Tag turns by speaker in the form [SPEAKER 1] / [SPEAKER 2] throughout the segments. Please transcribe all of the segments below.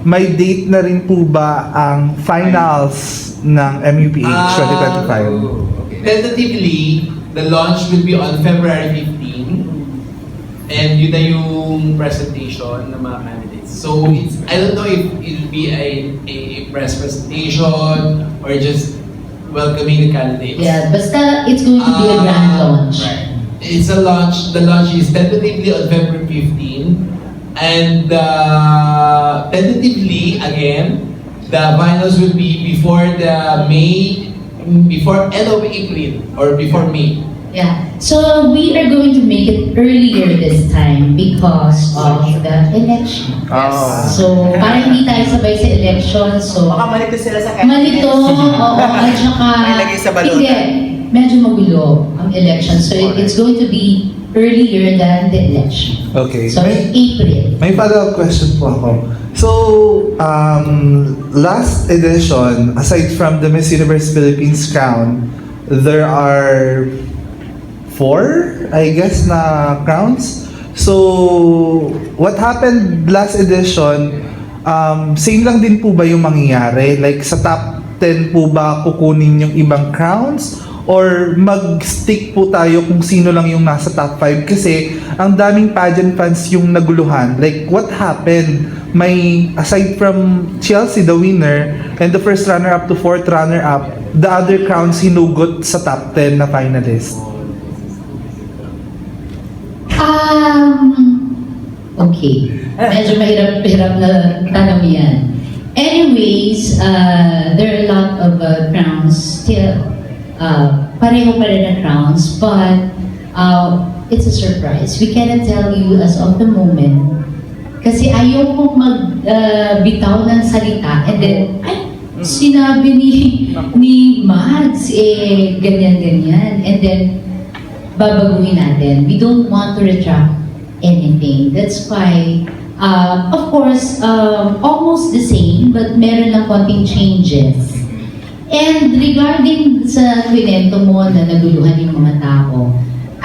[SPEAKER 1] May date na rin po ba ang finals ng MUPH 2025?
[SPEAKER 2] Okay. Tentatively, the launch will be on February 15. And yun na yung presentation ng mga candidates. So, I don't know if it'll be a press presentation or just welcoming the candidates.
[SPEAKER 3] Yeah, basta it's going to be a grand launch.
[SPEAKER 2] Right. It's a launch. The launch is tentatively on February 15. And tentatively, again, the finals will be before end of April or before May.
[SPEAKER 3] Yeah, so we are going to make it earlier this time because of the election. So, para hindi tayo sabay sa election, so
[SPEAKER 4] Baka malito sila sa
[SPEAKER 3] malito, oo, at saka
[SPEAKER 4] May lagay sa balota.
[SPEAKER 3] hindi, medyo magulo ang election. So, it's going to be earlier than the election.
[SPEAKER 1] Okay.
[SPEAKER 3] So, in April.
[SPEAKER 1] May follow-up question po ako. So, last edition, aside from the Miss Universe Philippines crown, there are 4, I guess, na crowns. So, what happened last edition, same lang din po ba yung mangyayari? Like, sa top 10 po ba kukunin yung ibang crowns? Or mag-stick po tayo kung sino lang yung nasa top 5? Kasi, ang daming pageant fans yung naguluhan. Like, what happened? May, aside from Chelsea, the winner, and the first runner-up to fourth runner-up, the other crowns hinugot sa top 10 na finalist.
[SPEAKER 3] Okay. Medyo mahirap na tanong yan. Anyways, there are a lot of crowns still. Pareho pa rin na crowns, but it's a surprise. We cannot tell you as of the moment. Kasi ayaw kong magbitaw ng salita and then, sinabi ni Mads, ganyan-ganyan. And then, babaguhin natin. We don't want to retract anything. That's why, of course, almost the same, but meron lang konting changes. And regarding sa kwento mo na naguluhan yung mga tao,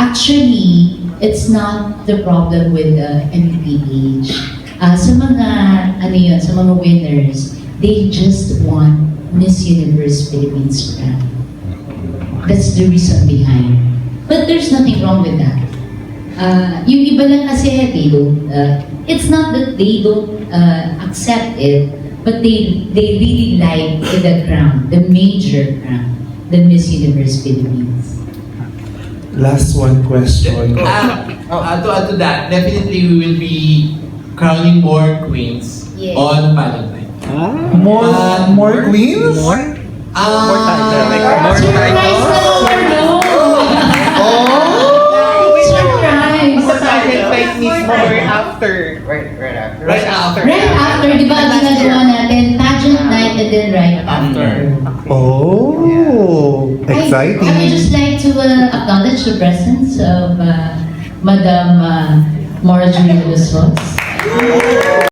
[SPEAKER 3] actually, it's not the problem with the MUPH. Sa mga, sa mga winners, they just want Miss Universe Philippines crown. That's the reason behind. But there's nothing wrong with that. Yung iba lang kasi, they don't, it's not that they don't accept it, but they really like the crown, the major crown, the Miss Universe Philippines.
[SPEAKER 1] Last one question.
[SPEAKER 2] To add to that, definitely we will be crowning more queens
[SPEAKER 3] Yes.
[SPEAKER 2] on Valentine.
[SPEAKER 1] More queens?
[SPEAKER 4] More title. Like, more
[SPEAKER 3] Surprise
[SPEAKER 4] titles.
[SPEAKER 3] na no! Surprise!
[SPEAKER 4] Sa pageant fight mismo or after? Right after.
[SPEAKER 2] Right after.
[SPEAKER 3] Right after, di ba ginagawa natin pageant night and then right after.
[SPEAKER 1] Oh, exciting.
[SPEAKER 3] I would just like to acknowledge the presence of Madam Marjorie Lusos.